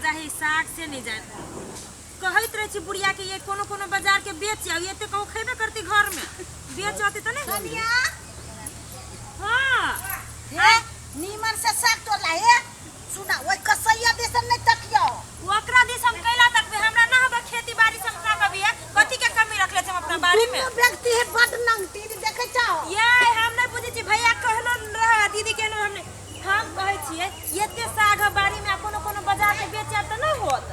जाही साग से नहीं जाए कहत रही बुढ़िया के ये कोनो कोनो बाजार के बेच आओ ये तो कहू खेबे करती घर में बेच आती तो नहीं कनिया हां हे नीमन से साग तो लाए सुना ओइ कसैया देसन नहीं तकियो ओकरा दिस हम कैला तक में हमरा ना होबा खेती बाड़ी से हमरा कभी है कथि के कमी रखले हम अपना बाड़ी में व्यक्ति है बड नंगटी देखे चाहो ये हम नहीं बुझी छी भैया कहलो रहा दीदी के हमने हम कहै छिए एते साग बाड़ी में कोनो कोनो बाजार के बेच त न होत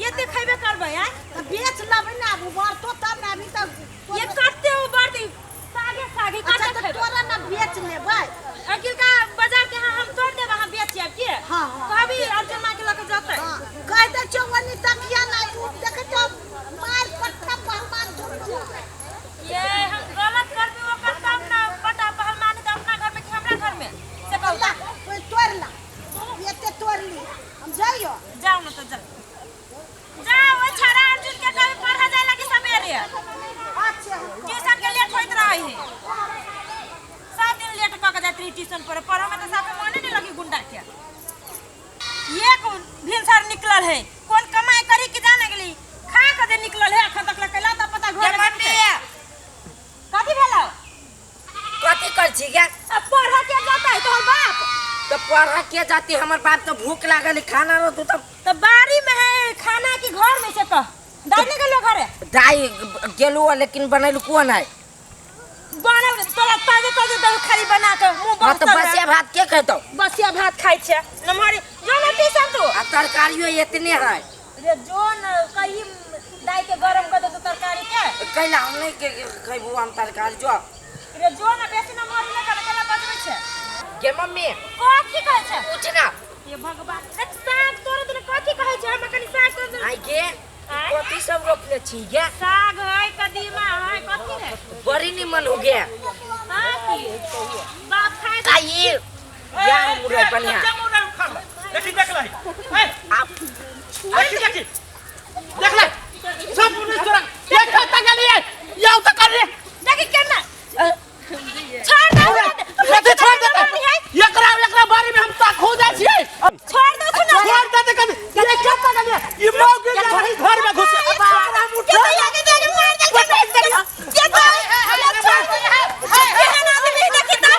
एते खैबे करबै आ बेच लबै ना अब बढ़तो तब ना अभी तक ये करते हो बढ़ती सागे सागे अच्छा तो तोरा ना बेच लेबै अकिल का बाजार के हम तोड़ देब हम बेच आब के हां कभी अर्जुन मां के लके जाते कह दे चौवनी तकिया ना देखे तो मार पट्टा पहलवान झुक ये हम गलत करबे ओकर काम ना पटा पहलवान त अपना घर में कि हमरा घर में से कहला कोई तोड़ ला एते तोड़ ली हम जाइयो जाओ न तो जाओ ओ छरा अर्जुन के कभी पढ़ा जाए लगी सवेरे अच्छा ट्यूशन के लेट होइत रही है सब दिन लेट क के जाती ट्यूशन पर पढ़ो में तो साथ में मने नहीं लगी गुंडा के ये कौन भिनसर निकलल है कौन कमाई करी कि जाने गेली खा के दे निकलल है अखन तक कैला त पता घर में कथि भेलो कथी कर छी गे अब पढ़ा के जाता है तोहर बाप तो पढ़ा के जाती हमर बाप तो भूख लागल खाना रो तो बाड़ी में है खाना की घर में से कह दाई नहीं गेलो घरे दाई गेलु लेकिन बनैलु कोन है बना तोरा ताजे ताजे दही खाली बना के मुंह हां बहुत तो बसिया भात के कहतो बसिया भात खाइ छे नमहरी जो न टीसन तू आ तरकारियो इतने है रे जोन कहीं दाई के गरम कर दे तो तरकारी के कैला हम नहीं के खइबू हम तरकारी जो रे जो न बेसी नमहरी ले कर केला बजबै छे गे मम्मी कथि कहै छे उठ ना ये भगवान साग तोरे दिन कथि कहै छे हम कनी साग तोरे आई गे कथी सब रोपले छी गे साग है कदीमा है कथि रे बड़ी निमन हो गया हां की बाप खाए आई या मुरे बनिया देखी देख लाई आप देखी देख लाई सब पुलिस तोरा ये खाता के लिए ये तो कर रे देखि केना छोड़ दे छोड़ दे एकरा बारे में हम ता खो जाय छी छोड़ दे छोड़ दे कभी ये खाता के लिए ये मौके के घर में घुस हम उठ के आगे दे मार दे ये तो केना आदमी देखि ता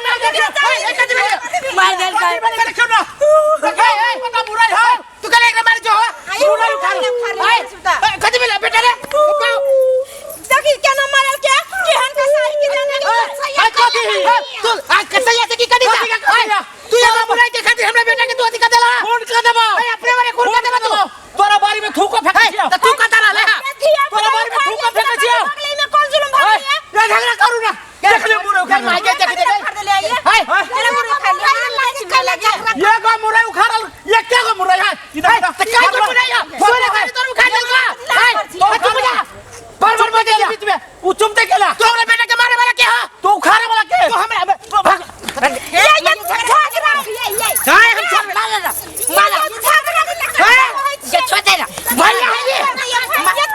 मार दे करे क्यों ना पता बुरा है तू करे एकरा मार जो बुरा उठा कदी मिला बेटा रे देखि केना मारल के केहन का सारी के जाने हां कदी तू आज कसैया से की कदी तू ये बुरा के खातिर हमरा बेटा के तू अधिका देला कौन का देबा अपने बारे कौन का देबा तू तोरा बारी में थूको फेंक छियो तो तू का देला ले तोरा बारी में थूको फेंक छियो अगले में कौन जुल्म भाग है रे झगड़ा करू ना देख ले मुरे उखाड़ मार के देख दे कर ले ये तेरे मुरे खा ले ये गो मुरे उखाड़ल ये क्या गो मुरे है इधर तो क्या गो मुरे है मुरे खा तोर उखाड़ देगा तू मुझे बार बजे बीच में वो चुमते केला तू अपने बेटे के मारे वाला के हां तू उखाड़े वाला के तो हमें भाग ये झगड़ा काय हम छोड़ मार ले मार ये छोड़ दे ना मार ले ये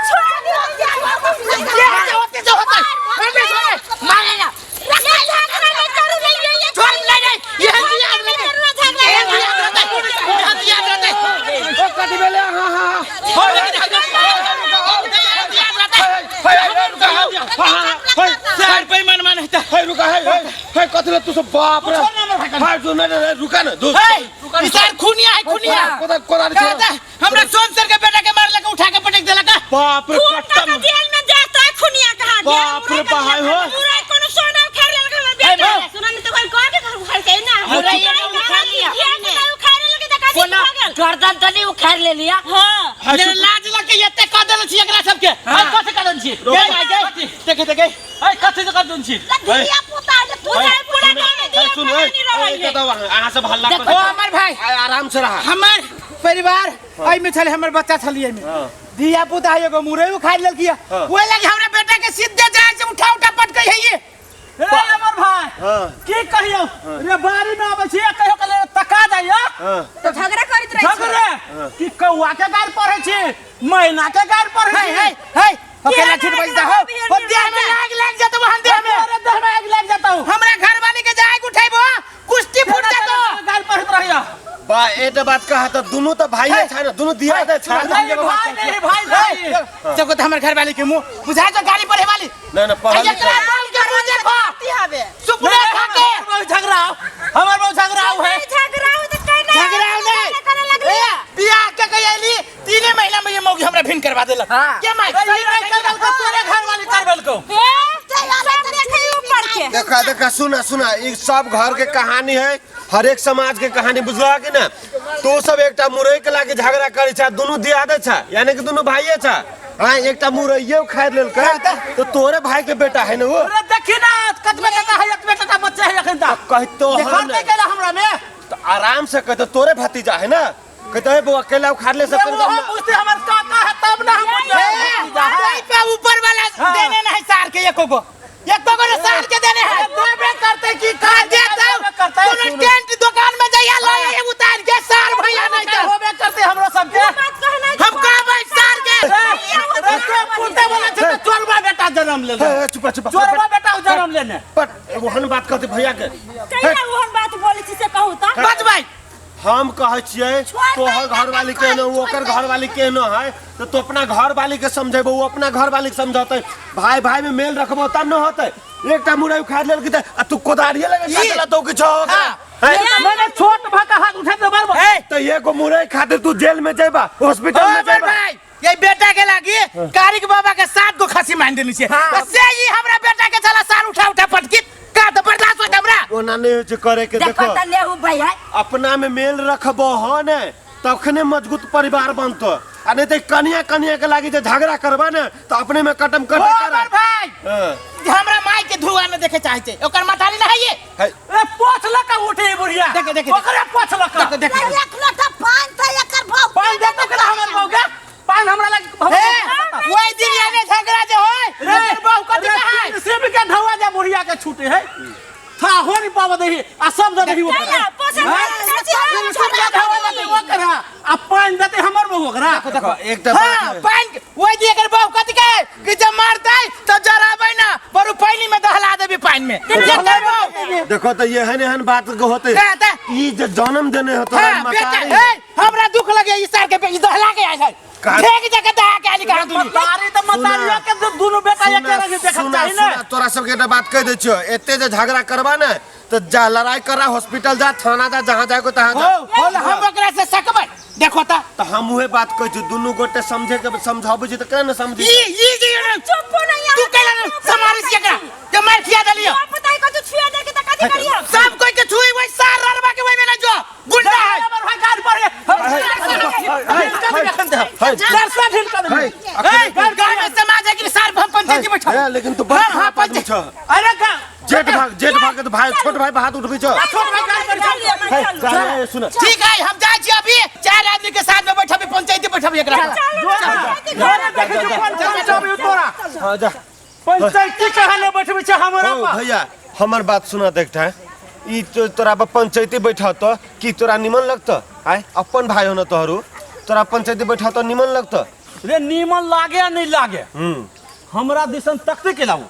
छोड़ दे ये होते जो होता है मार ले ना ये झगड़ा नहीं करू नहीं ये छोड़ ले ये याद रखे याद रखे ओ कदी बेले हां हां हो साइड पे मन मान है हाय रुका है कथले तू सब बाप रे हाय तू न रुका ना दोस्त इधर खूनिया है खूनिया कोदा हमरा सोन सर के बेटा के मार लेके उठा के पटक देला का बाप रे कट्टा जेल में जाता है खुनिया कहां बाप रे बहाय हो पूरा कोनो सोना उखाड़ ले घर बेटा सुना नहीं तो कोई कह के घर उखाड़ के ना पूरा ये उखाड़ लिया ये उखाड़ लगे तो काजी कोना गर्दन तो नहीं उखाड़ ले लिया हां मेरे लाज लगे एते क देल छी एकरा सब के हां कथि क देल छी देखे देखे हाय कथि क देल छी लगिया पुता तू जाए पूरा गांव में दिया सुन ए तो अहाँ सब हल्ला देखो हमर भाई आराम से रहा हमर परिवार आई में छले हमर बच्चा छलिए में दिया पुता एगो मुरई उखाड़ लेल किया ओए लगे हमरा बेटा के सीधे जाए से उठा पटकै है ये रे हमर भाई की कहियो रे बारी में आबै छी कहियो कले तका जाइयो तो झगड़ा करत रही झगड़े की कौआ के गार पढ़े छी मैना के गार पढ़े छी है अकेला छिट बजता हो ओ देह में आग लग जाता वहां देह में अरे देह में आग लग जाता हूं हमरा घर वाले के जाए उठाइबो कुश्ती फूट जातो गार पढ़त रहियो बा एटा बात कहा त दुनु त भाई छै न दुनु दिया दे छै नहीं भाई नहीं जब तो हमर घर वाली के मुंह बुझा जो गाड़ी पड़े वाली न न पहल एकरा बाल के मुंह देखो हबे सुपने खा के झगड़ा हमर बहुत झगड़ा है झगड़ा हो त कहीं नहीं झगड़ा नहीं बियाह के गईली 3 महीना में ये मौगी हमरा भिन करवा देलक के माई तोरे घर वाली करबल को देखा देखा सुना ई सब घर के कहानी है हर एक समाज के कहानी बुझला कि ना तो सब एकटा मुरई के लागे झगड़ा करे छ दुनु दिया दे छ यानी कि दुनु भाईए छ हां एकटा मुरईयो खाइ लेल का तो तोरे भाई के बेटा है ना वो अरे देखी ना कतबे का है एक बेटा का बच्चा है एखन तक कहतो देखा नहीं केला हमरा में तो आराम से कहतो तोरे भतीजा है ना कहतो है वो अकेला उखाड़ ले सब हम पूछते हमर काका है तब ना हम नहीं पे ऊपर वाला देने नहीं सार के एको को सार के देने हैं देबे करते की खा देता तू टेंट दुकान में जाया ले उतार के सार भैया नहीं तो होबे करते हमरो सब के हम का भाई सार के पुते वाला छ चोरबा बेटा जन्म ले चुप चोरबा बेटा जन्म लेने पर वहन बात कहते भैया के कहिया ओहन बात बोलै छी से कहू त बच भाई हम कहै छियै तोहर घरवाली के न ओकर घरवाली के न है तो तू अपना घरवाली के समझेबो वो अपना घरवाली के समझौते भाई भाई में मेल रखबो तब न होते एकटा मुरई उखाड़ लेल के आ तू कोदारिये लगे काटला तो किछ होगा मैंने छोट भाका हाथ उठा दे मारबो तो ये को मुरई खातिर तू जेल में जेबा हॉस्पिटल में जेबा ये बेटा के लागी कारिक बाबा के 7 गो खसी मान देनी छे से ही हमरा बेटा के चला सार उठा पटकी का तो बर्दाश्त होत हमरा ओना नहीं छ करे के देखो देखो त लेहु भैया अपना में मेल रखबो ह ने तखने मजबूत परिवार बनतो आ नहीं तो कनिया के लागी जे झगड़ा करबा ने तो अपने में कटम कर भाई हमरा माई के धुआ न देखे चाहे छे ओकर मतारी न है ये ए पोछला का उठे बुढ़िया देख ओकरे पोछला का देख एक लोटा पान था एकर भाव पान दे तो करा हमर मौगा पान हमरा लगे ओई दिन याने झगड़ा जे होय रे बाऊ कथि है सिर्फ के धुआ जा बुढ़िया के छूटे है था हो नहीं पाव दही आ सब दे दही ओकरा आ पान देते हमर मौगा देखो एकटा बात पान ओई दिन एकर बाऊ कथि के कि जब मारतै तो जराबै ना बरु पानी में दहला देबी पानी में देखो तो ये हन बात को होते ई जे जन्म देने होतो बेटा हमरा दुख लगे ई सार के ई दहला के आइ है ठीक जगह दहा के आली का मतारी तो मतारिया के दोनों बेटा एक रंग देखत चाहि ना तोरा सब के बात कह दे छियो एते जे झगड़ा करबा ना तो जा लड़ाई करा हॉस्पिटल जा थाना जा जहां जाए को तहां जा हम ओकरा से सकबै देखो त तो हम उहे बात कह छी दुनु गोटे समझे के समझाबे छी त केना न समझी ई जे चुप नहीं तू कहला न समारिस के एकरा के मार खिया देलियो पता है को तू छुआ दे के त कथि करियो सब कोई के छुई वही सार ररबा के वही में न जो गुंडा है हमर भाई गाड़ पर दरसा ढिल कर दे गाड़ में समाज है कि सार हम पंचायत में बैठा लेकिन तू हां पंच अरे का जेठ भाग के तो भाई छोट भाई हाथ उठबी छ छोट भाई गाड़ पर चल सुन ठीक है हम जाय छी अभी 4 आदमी के साथ में बैठबे पंचायत में बैठबे एकरा हां जा पंचायती कहले बैठबे छ हमरा पर भैया हमर बात सुना देखता है ई तोरा पंचायती बैठा तो कि तोरा निमन लगता आय अपन भाई हो न तोहरू तोरा पंचायती बैठा तो निमन लगता रे निमन लागे या नहीं लागे हमरा दिसन तकते के लाऊ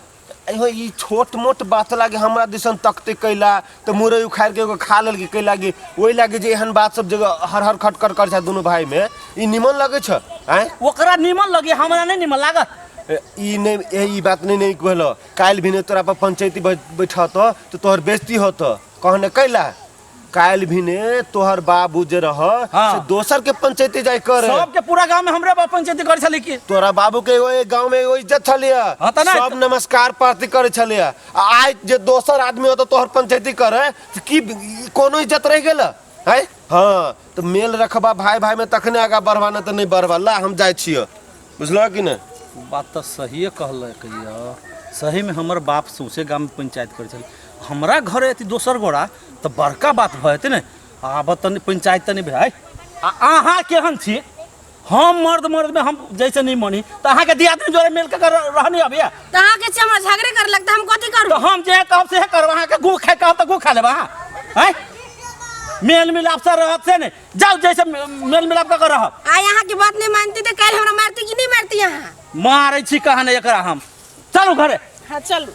एहो ई छोट मोट बात लागे हमरा दिसन तकते कैला तो मुरई उखाड़ के खा लेल के कैला कि ओई लागे जे एहन बात सब जगह हर खटकर कर छ दोनों भाई में ई निमन लागे छ आय ओकरा निमन लगे हमरा नहीं निमन लागत ई नहीं ई बात नहीं कहलो काल भी ने तोरा पर पंचायती बैठा तो तोहर बेइज्जती होतो कहने कैला काल भी ने तोहर बाबू जे रह से दोसर के पंचायती जाय कर सब के पूरा गांव में हमरे बाप पंचायती कर छले की तोरा बाबू के ओए गांव में ओ इज्जत छलिया सब नमस्कार पार्टी करे छलिया आज जे दोसर आदमी हो तो तोहर पंचायती करे की कोनो इज्जत रह गेल है हां तो मेल रखबा भाई भाई में तखने आगा बढ़वा न त नहीं बढ़वा ला हम जाय छियो बुझलो कि न बात तो सही कहल कहिया सही में हमर बाप सौसे गांव में पंचायत करे छल हमरा घर एती दोसर गोड़ा तो बड़का बात भएते ने आब तनी पंचायत तनी भाई अहाँ केहन छी हम मर्द में हम जैसे नहीं मानी तो अहाँ के दियादनी जोरे मिल के रहनी अबिया तो अहाँ के से हमरा झगड़े कर लगता हम कथि करू तो हम जे कहब से करब अहाँ के गु खाए कहब तो गु खा लेब अहाँ हैं मेल मिलाप से रहत से ने जाओ जैसे मेल मिलाप का रहब आ यहाँ की बात नहीं मानती तो कल हमरा मारती कि नहीं मारती यहाँ मारै छी कहां ने एकरा हम चलू घरे हां चलू